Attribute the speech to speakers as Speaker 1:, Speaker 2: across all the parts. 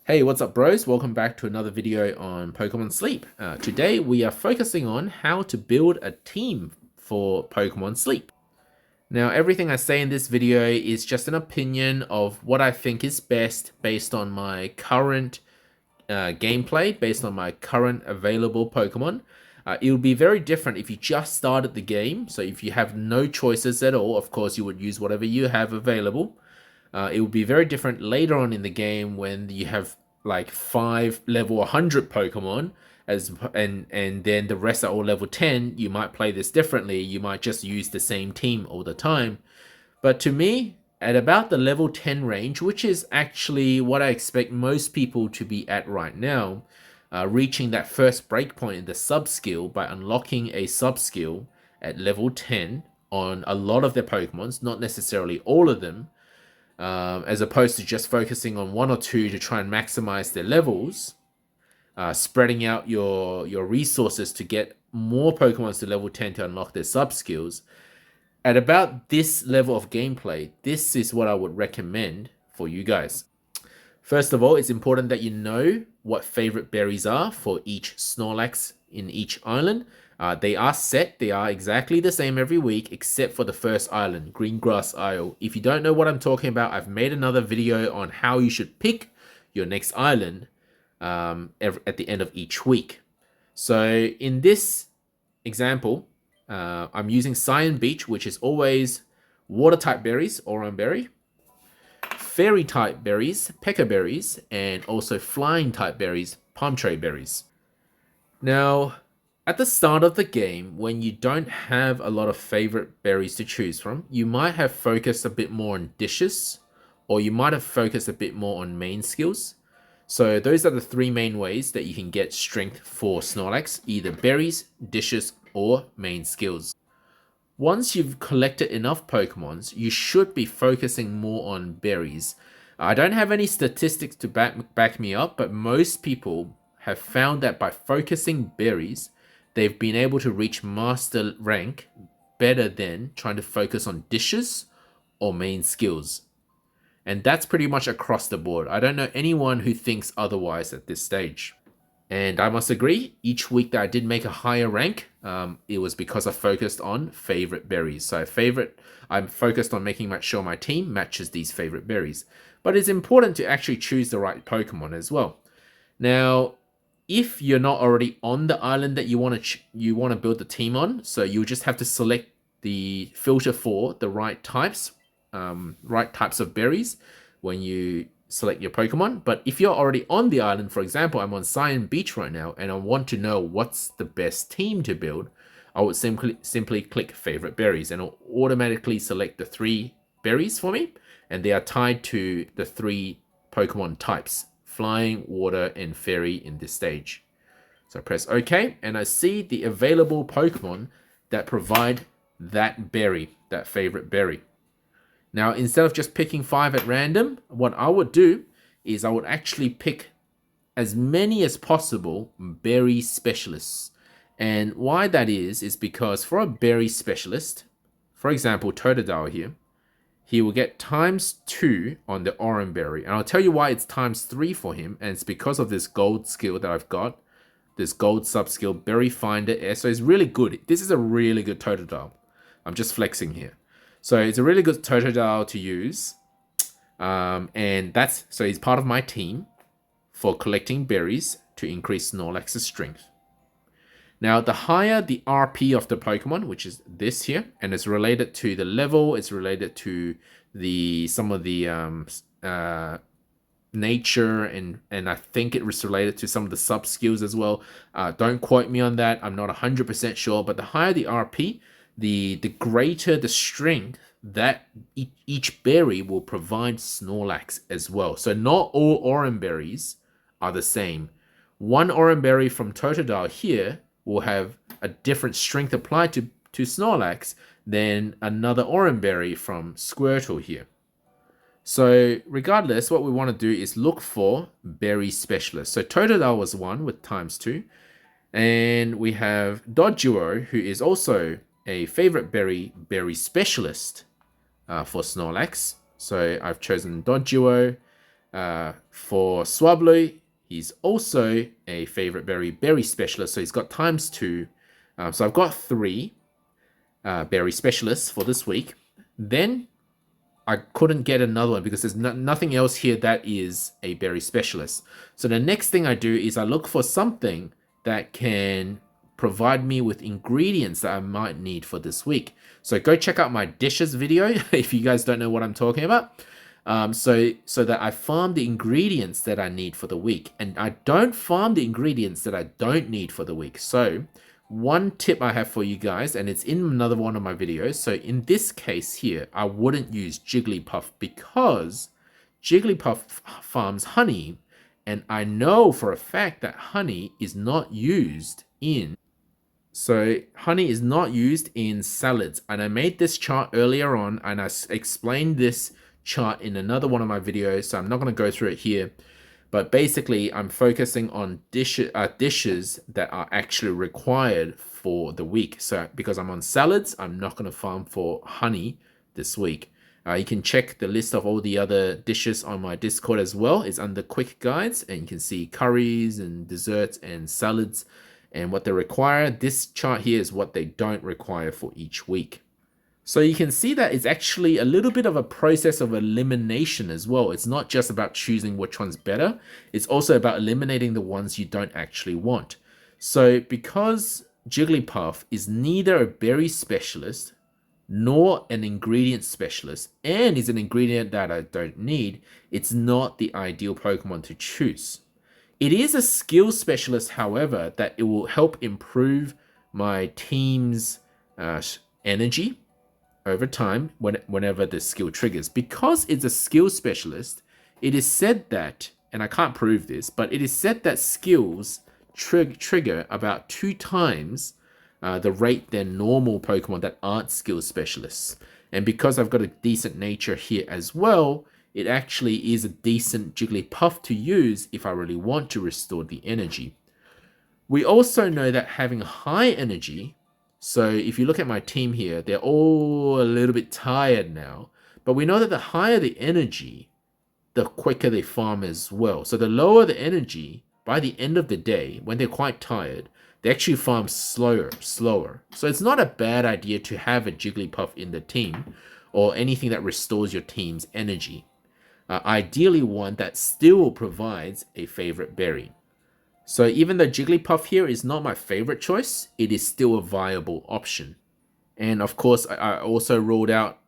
Speaker 1: Hey, what's up, bros? Welcome back to another video on Pokemon Sleep. Today we are focusing on how to build a team for Pokemon Sleep. Now, everything I say in this video is just an opinion of what I think is best based on my current gameplay, based on my current available Pokemon. It would be very different if you just started the game. So if you have no choices at all, of course you would use whatever you have available. It would be very different later on in the game when you have like 5 level 100 Pokemon and then the rest are all level 10. You might play this differently. You might just use the same team all the time. But to me, at about the level 10 range, which is actually what I expect most people to be at right now, reaching that first breakpoint in the sub skill by unlocking a sub skill at level 10 on a lot of their Pokemons, not necessarily all of them, as opposed to just focusing on one or two to try and maximize their levels, spreading out your resources to get more Pokemons to level 10 to unlock their sub skills. At about this level of gameplay, this is what I would recommend for you guys. First of all, it's important that you know what favorite berries are for each Snorlax in each island. They are set, they are exactly the same every week, except for the first island, Greengrass Isle. If you don't know what I'm talking about, I've made another video on how you should pick your next island at the end of each week. So in this example, I'm using Cyan Beach, which is always water type berries, Oran Berry, fairy type berries, Pekka berries, and also flying type berries, Palm Tree berries. Now, at the start of the game, when you don't have a lot of favorite berries to choose from, you might have focused a bit more on dishes, or you might have focused a bit more on main skills. So those are the three main ways that you can get strength for Snorlax, either berries, dishes, or main skills. Once you've collected enough Pokemons, you should be focusing more on berries. I don't have any statistics to back me up, but most people have found that by focusing berries, they've been able to reach master rank better than trying to focus on dishes or main skills. And that's pretty much across the board. I don't know anyone who thinks otherwise at this stage. And I must agree, each week that I did make a higher rank, it was because I focused on favorite berries. So I'm focused on making sure my team matches these favorite berries. But it's important to actually choose the right Pokemon as well. Now, if you're not already on the island that you want to build the team on, so you just have to select the filter for the right types of berries when you select your Pokemon. But if you're already on the island, for example, I'm on Cyan Beach right now, and I want to know what's the best team to build, I would simply click favorite berries, and it'll automatically select the 3 berries for me, and they are tied to the 3 Pokemon types: flying, water, and fairy in this stage. So I press OK, and I see the available Pokemon that provide that berry, that favorite berry. Now, instead of just picking 5 at random, what I would do is I would actually pick as many as possible berry specialists. And why that is because for a berry specialist, for example, Totodile here, he will get ×2 on the Oran Berry. And I'll tell you why it's ×3 for him, and it's because of this gold skill that I've got, this gold sub skill, Berry Finder. So it's really good. This is a really good Totodile. I'm just flexing here. So it's a really good Totodile to use. So he's part of my team for collecting berries to increase Snorlax's strength. Now, the higher the RP of the Pokemon, which is this here, and it's related to the level, it's related to some of the nature, and I think it was related to some of the sub skills as well. Don't quote me on that. I'm not 100% sure, but the higher the RP, the greater the strength that each berry will provide Snorlax as well. So not all Oran berries are the same. One Oran berry from Totodile here will have a different strength applied to Snorlax than another Oran berry from Squirtle here. So regardless, what we want to do is look for berry specialists. So Totodile was one with ×2. And we have Doduo, who is also a favorite berry specialist for Snorlax. So I've chosen Doduo. For Swablu, he's also a favorite berry specialist, so he's got ×2. So I've got 3 berry specialists for this week. Then I couldn't get another one because there's nothing else here that is a berry specialist. So the next thing I do is I look for something that can provide me with ingredients that I might need for this week. So go check out my dishes video if you guys don't know what I'm talking about. So that I farm the ingredients that I need for the week, and I don't farm the ingredients that I don't need for the week. So one tip I have for you guys, and it's in another one of my videos. So in this case here, I wouldn't use Jigglypuff because Jigglypuff farms honey, and I know for a fact that honey is not used in salads. And I made this chart earlier on, and I explained this chart in another one of my videos, so I'm not going to go through it here. But basically, I'm focusing on dishes that are actually required for the week. So because I'm on salads, I'm not going to farm for honey this week. You can check the list of all the other dishes on my Discord as well. It's under quick guides, and you can see curries and desserts and salads and what they require. This chart here is what they don't require for each week. So you can see that it's actually a little bit of a process of elimination as well. It's not just about choosing which one's better. It's also about eliminating the ones you don't actually want. So because Jigglypuff is neither a berry specialist nor an ingredient specialist, and is an ingredient that I don't need, it's not the ideal Pokemon to choose. It is a skill specialist, however, that it will help improve my team's energy over time whenever the skill triggers. Because it's a skill specialist, it is said that, and I can't prove this, but it is said that skills trigger about 2 times the rate than normal Pokemon that aren't skill specialists. And because I've got a decent nature here as well, it actually is a decent Jigglypuff to use if I really want to restore the energy. We also know that having high energy, so if you look at my team here, they're all a little bit tired now. But we know that the higher the energy, the quicker they farm as well. So the lower the energy, by the end of the day, when they're quite tired, they actually farm slower. So it's not a bad idea to have a Jigglypuff in the team, or anything that restores your team's energy. Ideally one that still provides a favorite berry. So even though Jigglypuff here is not my favorite choice, it is still a viable option. And of course, I also ruled out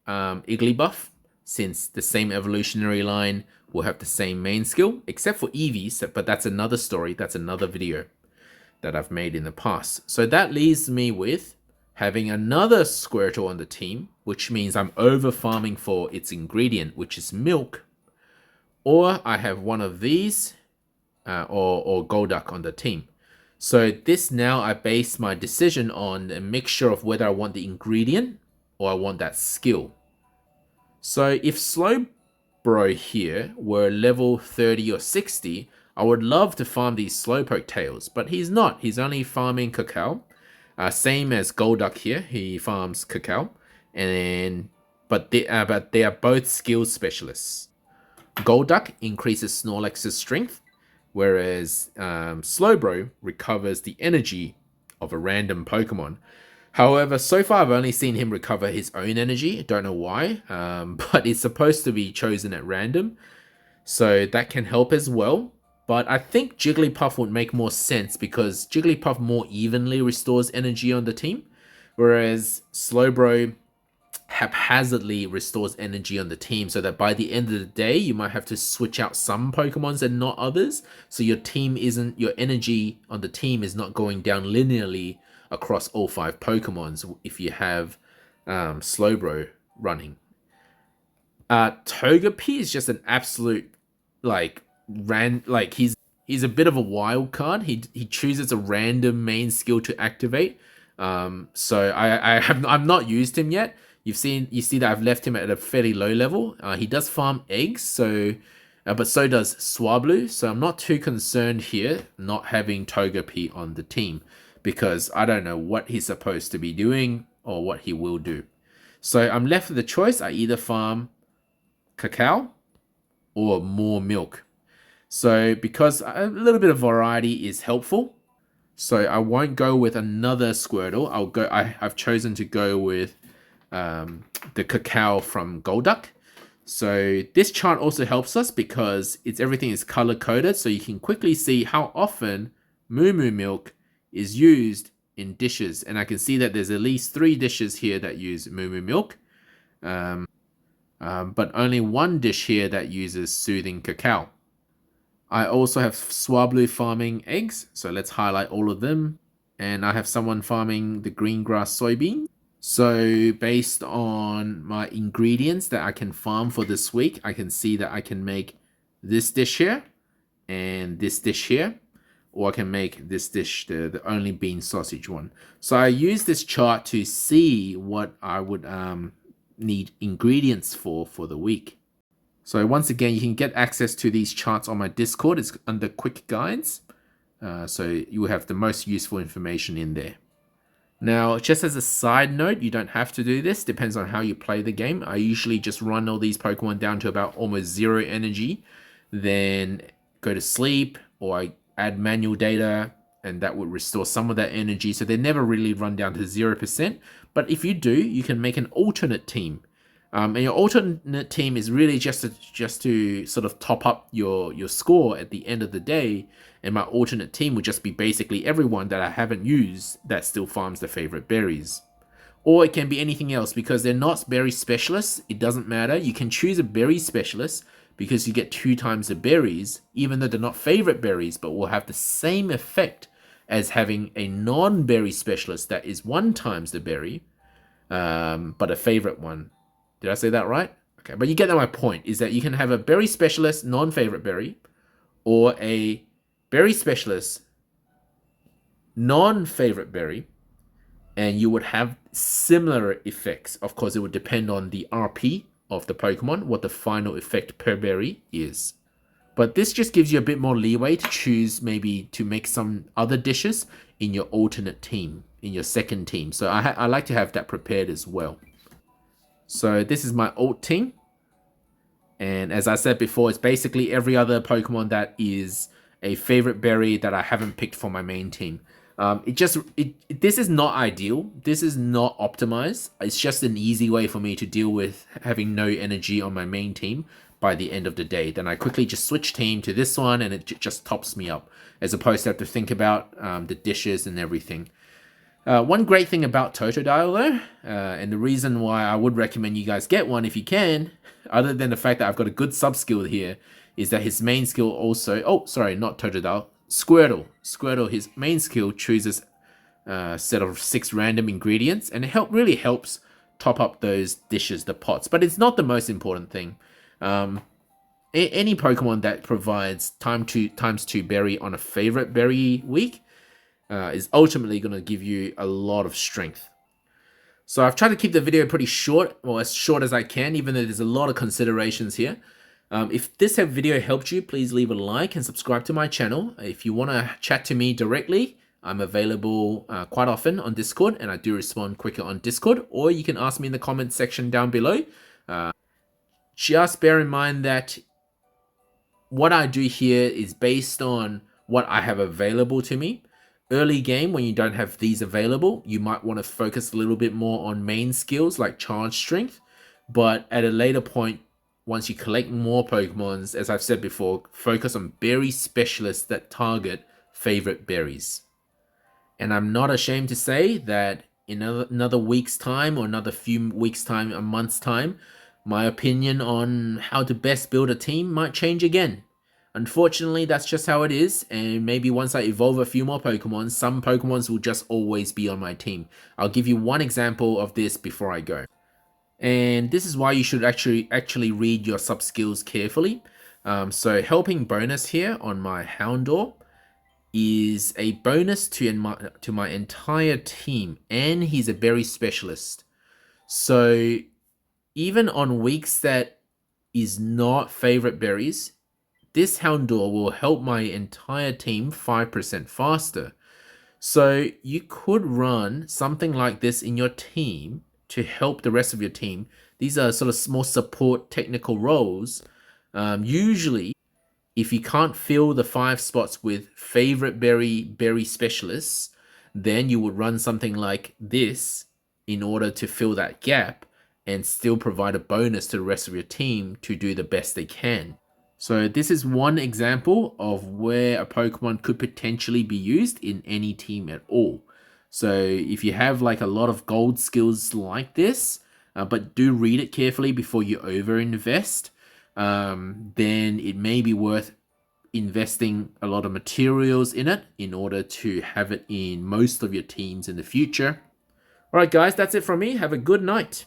Speaker 1: Igglybuff, since the same evolutionary line will have the same main skill, except for Eevee, but that's another story, that's another video that I've made in the past. So that leaves me with having another Squirtle on the team, which means I'm over farming for its ingredient, which is milk, or I have one of these, or Golduck on the team. So this now I base my decision on a mixture of whether I want the ingredient or I want that skill. So if Slowbro here were level 30 or 60, I would love to farm these Slowpoke tails, but he's not. He's only farming Cacao. Same as Golduck here, he farms Cacao, but they are both skill specialists. Golduck increases Snorlax's strength, whereas Slowbro recovers the energy of a random Pokemon. However, so far I've only seen him recover his own energy. Don't know why, but it's supposed to be chosen at random, so that can help as well. But I think Jigglypuff would make more sense because Jigglypuff more evenly restores energy on the team, whereas Slowbro haphazardly restores energy on the team, so that by the end of the day you might have to switch out some Pokemons and not others, so your energy on the team is not going down linearly across all 5 Pokemons if you have Slowbro running. Togepi is just an absolute he's a bit of a wild card. He chooses a random main skill to activate. So I've not used him yet. You see that I've left him at a fairly low level. He does farm eggs, but so does Swablu. So I'm not too concerned here not having Togepi on the team, because I don't know what he's supposed to be doing or what he will do. So I'm left with the choice. I either farm Cacao or more milk. So because a little bit of variety is helpful, so I won't go with another Squirtle. I've chosen to go with the cacao from Golduck. So this chart also helps us because everything is color coded, so you can quickly see how often Moo Moo milk is used in dishes. And I can see that there's at least 3 dishes here that use Moo Moo milk, but only 1 dish here that uses soothing cacao. I also have Swablu farming eggs, so let's highlight all of them. And I have someone farming the green grass soybean. So based on my ingredients that I can farm for this week, I can see that I can make this dish here and this dish here, or I can make this dish, the only bean sausage one. So I use this chart to see what I would need ingredients for the week. So once again, you can get access to these charts on my Discord. It's under quick guides. So you will have the most useful information in there. Now, just as a side note, you don't have to do this. Depends on how you play the game. I usually just run all these Pokemon down to about almost 0 energy, then go to sleep, or I add manual data, and that would restore some of that energy. So they never really run down to 0%. But if you do, you can make an alternate team. And your alternate team is really just to sort of top up your score at the end of the day. And my alternate team would just be basically everyone that I haven't used that still farms the favorite berries. Or it can be anything else because they're not berry specialists. It doesn't matter. You can choose a berry specialist because you get 2 times the berries, even though they're not favorite berries, but will have the same effect as having a non-berry specialist that is 1 times the berry, but a favorite one. Did I say that right? Okay, but you get my point, is that you can have a berry specialist, non-favorite berry, or a berry specialist, non-favorite berry, and you would have similar effects. Of course, it would depend on the RP of the Pokemon, what the final effect per berry is. But this just gives you a bit more leeway to choose maybe to make some other dishes in your alternate team, in your second team. So I like to have that prepared as well. So this is my alt team. And as I said before, it's basically every other Pokemon that is a favorite berry that I haven't picked for my main team. This is not ideal. This is not optimized. It's just an easy way for me to deal with having no energy on my main team by the end of the day. Then I quickly just switch team to this one and it just tops me up, as opposed to have to think about the dishes and everything. One great thing about Totodile though, and the reason why I would recommend you guys get one if you can, other than the fact that I've got a good sub skill here, is that his main skill also, oh sorry, not Totodile, Squirtle, his main skill chooses a set of 6 random ingredients, and it really helps top up those dishes, the pots, but it's not the most important thing. Any Pokemon that provides times 2 berry on a favorite berry week is ultimately going to give you a lot of strength. So I've tried to keep the video pretty short, or as short as I can, even though there's a lot of considerations here. If this video helped you, please leave a like and subscribe to my channel. If you want to chat to me directly, I'm available quite often on Discord, and I do respond quicker on Discord, or you can ask me in the comment section down below. Just bear in mind that what I do here is based on what I have available to me. Early game, when you don't have these available, you might want to focus a little bit more on main skills like charge strength. But at a later point, once you collect more Pokemons, as I've said before, focus on berry specialists that target favorite berries. And I'm not ashamed to say that in another week's time, or another few weeks' time, a month's time, my opinion on how to best build a team might change again. Unfortunately, that's just how it is, and maybe once I evolve a few more Pokemon, some Pokemons will just always be on my team. I'll give you one example of this before I go. And this is why you should actually read your sub skills carefully. So helping bonus here on my Houndour is a bonus to my entire team, and he's a berry specialist. So even on weeks that is not favorite berries, this Houndour will help my entire team 5% faster. So you could run something like this in your team to help the rest of your team. These are sort of small support technical roles Usually, if you can't fill the 5 spots with favorite berry specialists, then you would run something like this in order to fill that gap and still provide a bonus to the rest of your team to do the best they can. So this is one example of where a Pokemon could potentially be used in any team at all. So if you have like a lot of gold skills like this, but do read it carefully before you over-invest, then it may be worth investing a lot of materials in it in order to have it in most of your teams in the future. Alright guys, that's it from me. Have a good night.